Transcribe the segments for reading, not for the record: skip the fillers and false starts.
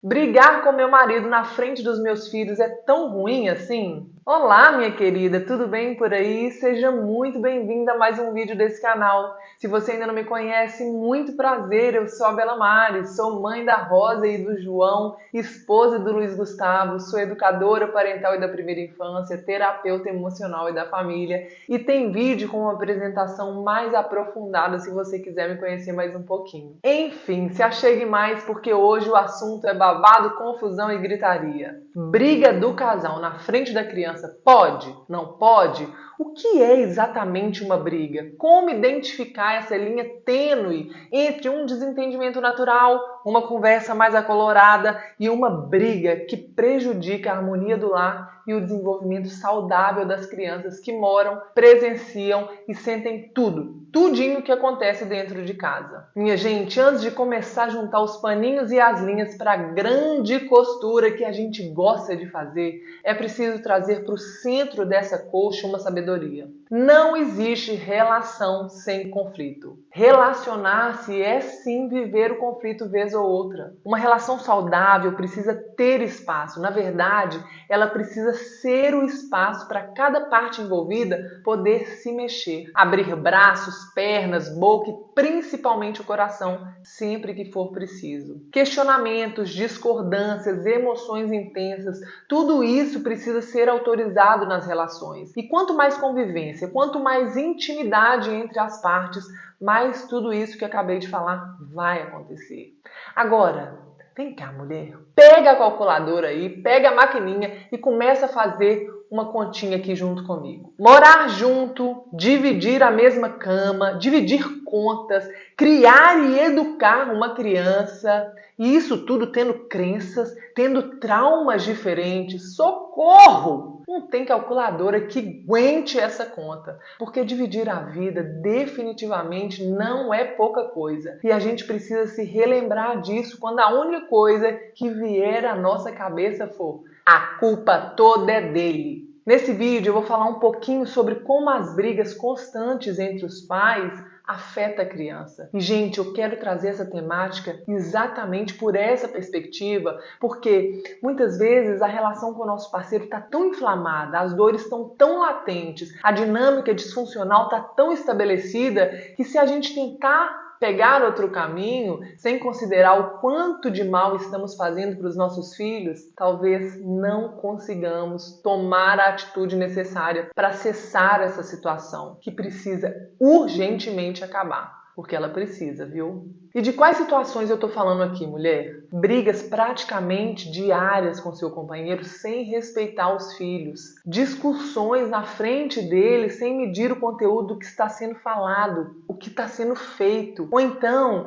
Brigar com meu marido na frente dos meus filhos é tão ruim assim? Olá, minha querida, tudo bem por aí? Seja muito bem-vinda a mais um vídeo desse canal. Se você ainda não me conhece, muito prazer, eu sou a Bela Mares, sou mãe da Rosa e do João, esposa do Luiz Gustavo, sou educadora parental e da primeira infância, terapeuta emocional e da família, e tem vídeo com uma apresentação mais aprofundada se você quiser me conhecer mais um pouquinho. Enfim, se achegue mais porque hoje o assunto é babado, confusão e gritaria. Briga do casal na frente da criança pode? Não pode? O que é exatamente uma briga? Como identificar essa linha tênue entre um desentendimento natural, uma conversa mais acolorada e uma briga que prejudica a harmonia do lar e o desenvolvimento saudável das crianças que moram, presenciam e sentem tudinho que acontece dentro de casa. Minha gente, antes de começar a juntar os paninhos e as linhas para a grande costura que a gente gosta de fazer, é preciso trazer para o centro dessa colcha uma sabedoria. Não existe relação sem conflito. Relacionar-se é sim viver o conflito vez ou outra. Uma relação saudável precisa ter espaço. Na verdade, ela precisa ser o espaço para cada parte envolvida poder se mexer, abrir braços, pernas, boca e principalmente o coração, sempre que for preciso. Questionamentos, discordâncias, emoções intensas, tudo isso precisa ser autorizado nas relações. E quanto mais convivência, quanto mais intimidade entre as partes, mais tudo isso que acabei de falar vai acontecer. Agora, vem cá, mulher. Pega a calculadora aí, pega a maquininha e começa a fazer uma continha aqui junto comigo. Morar junto, dividir a mesma cama, dividir contas, criar e educar uma criança, e isso tudo tendo crenças, tendo traumas diferentes. Socorro! Não tem calculadora que aguente essa conta, porque dividir a vida definitivamente não é pouca coisa. E a gente precisa se relembrar disso quando a única coisa que vier à nossa cabeça for: a culpa toda é dele. Nesse vídeo eu vou falar um pouquinho sobre como as brigas constantes entre os pais afeta a criança. E, gente, eu quero trazer essa temática exatamente por essa perspectiva, porque muitas vezes a relação com o nosso parceiro está tão inflamada, as dores estão tão latentes, a dinâmica disfuncional está tão estabelecida que se a gente tentar pegar outro caminho, sem considerar o quanto de mal estamos fazendo para os nossos filhos, talvez não consigamos tomar a atitude necessária para cessar essa situação, que precisa urgentemente acabar. Porque ela precisa, viu? E de quais situações eu tô falando aqui, mulher? Brigas praticamente diárias com seu companheiro sem respeitar os filhos. Discussões na frente dele sem medir o conteúdo que está sendo falado, o que está sendo feito. Ou então,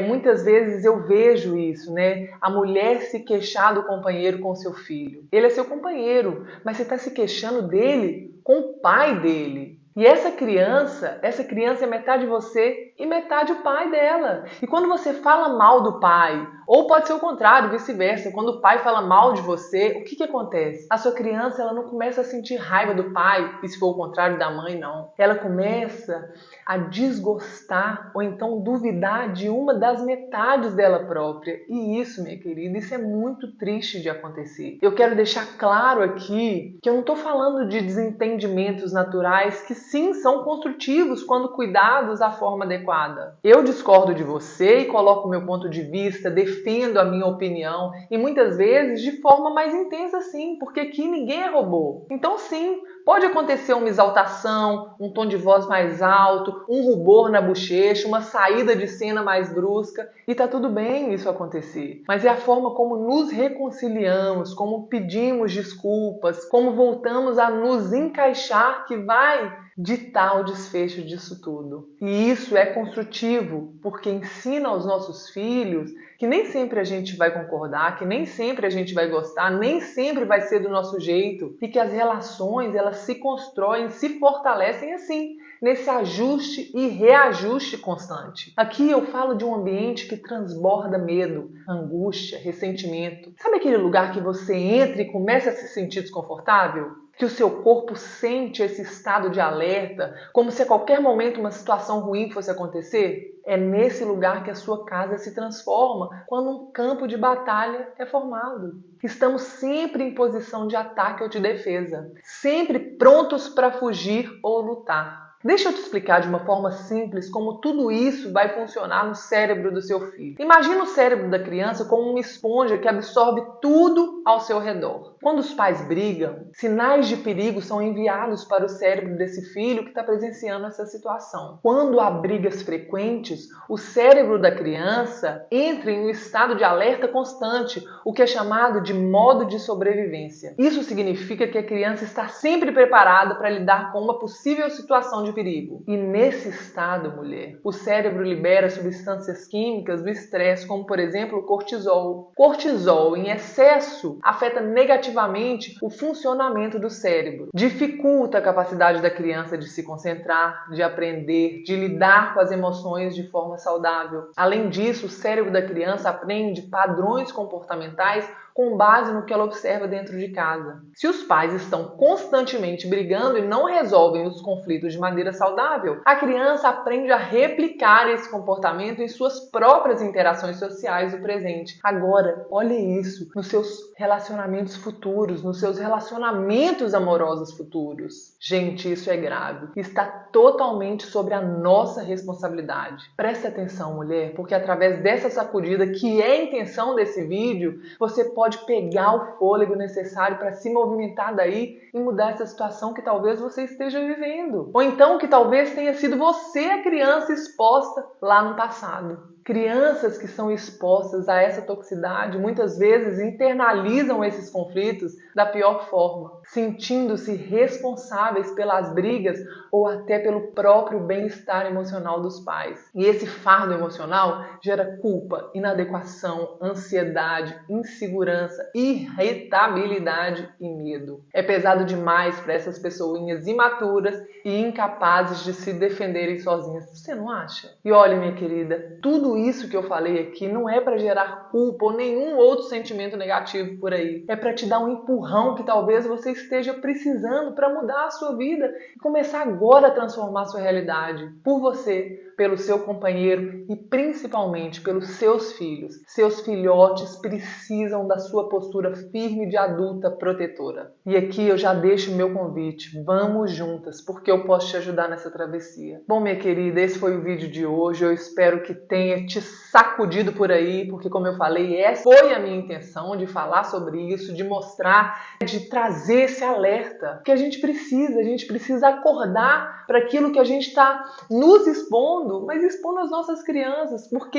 muitas vezes eu vejo isso, né? A mulher se queixar do companheiro com seu filho. Ele é seu companheiro, mas você está se queixando dele com o pai dele. E essa criança é metade você e metade o pai dela. E quando você fala mal do pai, ou pode ser o contrário, vice-versa, quando o pai fala mal de você, o que acontece? A sua criança ela não começa a sentir raiva do pai, e se for o contrário da mãe, não. Ela começa a desgostar ou então duvidar de uma das metades dela própria. E isso, minha querida, isso é muito triste de acontecer. Eu quero deixar claro aqui que eu não estou falando de desentendimentos naturais que sim são construtivos quando cuidados da forma adequada. Eu discordo de você e coloco o meu ponto de vista, defendo a minha opinião e muitas vezes de forma mais intensa sim, porque aqui ninguém é robô. Então sim, pode acontecer uma exaltação, um tom de voz mais alto, um rubor na bochecha, uma saída de cena mais brusca e tá tudo bem isso acontecer. Mas é a forma como nos reconciliamos, como pedimos desculpas, como voltamos a nos encaixar que vai ditar o desfecho disso tudo. E isso é construtivo, porque ensina aos nossos filhos que nem sempre a gente vai concordar, que nem sempre a gente vai gostar, nem sempre vai ser do nosso jeito, e que as relações elas se constroem, se fortalecem assim, nesse ajuste e reajuste constante. Aqui eu falo de um ambiente que transborda medo, angústia, ressentimento. Sabe aquele lugar que você entra e começa a se sentir desconfortável? Que o seu corpo sente esse estado de alerta, como se a qualquer momento uma situação ruim fosse acontecer? É nesse lugar que a sua casa se transforma quando um campo de batalha é formado. Estamos sempre em posição de ataque ou de defesa, sempre prontos para fugir ou lutar. Deixa eu te explicar de uma forma simples como tudo isso vai funcionar no cérebro do seu filho. Imagina o cérebro da criança como uma esponja que absorve tudo ao seu redor. Quando os pais brigam, sinais de perigo são enviados para o cérebro desse filho que está presenciando essa situação. Quando há brigas frequentes, o cérebro da criança entra em um estado de alerta constante, o que é chamado de modo de sobrevivência. Isso significa que a criança está sempre preparada para lidar com uma possível situação de perigo. E nesse estado, mulher, o cérebro libera substâncias químicas do estresse, como por exemplo o cortisol. Cortisol em excesso afeta negativamente o funcionamento do cérebro, dificulta a capacidade da criança de se concentrar, de aprender, de lidar com as emoções de forma saudável. Além disso, o cérebro da criança aprende padrões comportamentais com base no que ela observa dentro de casa. Se os pais estão constantemente brigando e não resolvem os conflitos de maneira saudável, a criança aprende a replicar esse comportamento em suas próprias interações sociais do presente. Agora, olhe isso nos seus relacionamentos futuros, nos seus relacionamentos amorosos futuros. Gente, isso é grave. Está totalmente sobre a nossa responsabilidade. Preste atenção, mulher, porque através dessa sacudida, que é a intenção desse vídeo, você pode pegar o fôlego necessário para se movimentar daí e mudar essa situação que talvez você esteja vivendo. Ou então que talvez tenha sido você a criança exposta lá no passado. Crianças que são expostas a essa toxicidade muitas vezes internalizam esses conflitos da pior forma, sentindo-se responsáveis pelas brigas ou até pelo próprio bem-estar emocional dos pais. E esse fardo emocional gera culpa, inadequação, ansiedade, insegurança, irritabilidade e medo. É pesado demais para essas pessoinhas imaturas e incapazes de se defenderem sozinhas. Você não acha? E olha, minha querida, tudo isso que eu falei aqui não é para gerar culpa ou nenhum outro sentimento negativo por aí. É para te dar um empurrão que talvez você esteja precisando para mudar a sua vida e começar agora a transformar a sua realidade. Por você, pelo seu companheiro e principalmente pelos seus filhos. Seus filhotes precisam da sua postura firme de adulta protetora. E aqui eu já deixo o meu convite. Vamos juntas, porque eu posso te ajudar nessa travessia. Bom, minha querida, esse foi o vídeo de hoje. Eu espero que tenha te sacudido por aí, porque como eu falei, essa foi a minha intenção de falar sobre isso, de mostrar, de trazer esse alerta que a gente precisa acordar para aquilo que a gente está nos expondo, mas expondo as nossas crianças, porque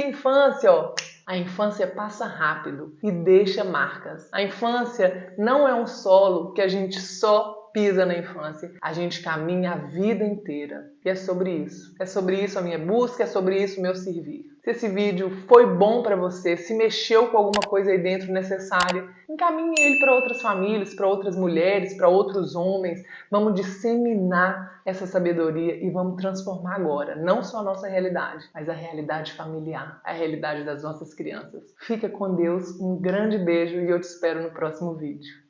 a infância passa rápido e deixa marcas. A infância não é um solo que a gente só pisa na infância. A gente caminha a vida inteira. E é sobre isso. É sobre isso a minha busca, é sobre isso o meu servir. Se esse vídeo foi bom para você, se mexeu com alguma coisa aí dentro necessária, encaminhe ele para outras famílias, para outras mulheres, para outros homens. Vamos disseminar essa sabedoria e vamos transformar agora, não só a nossa realidade, mas a realidade familiar, a realidade das nossas crianças. Fica com Deus, um grande beijo e eu te espero no próximo vídeo.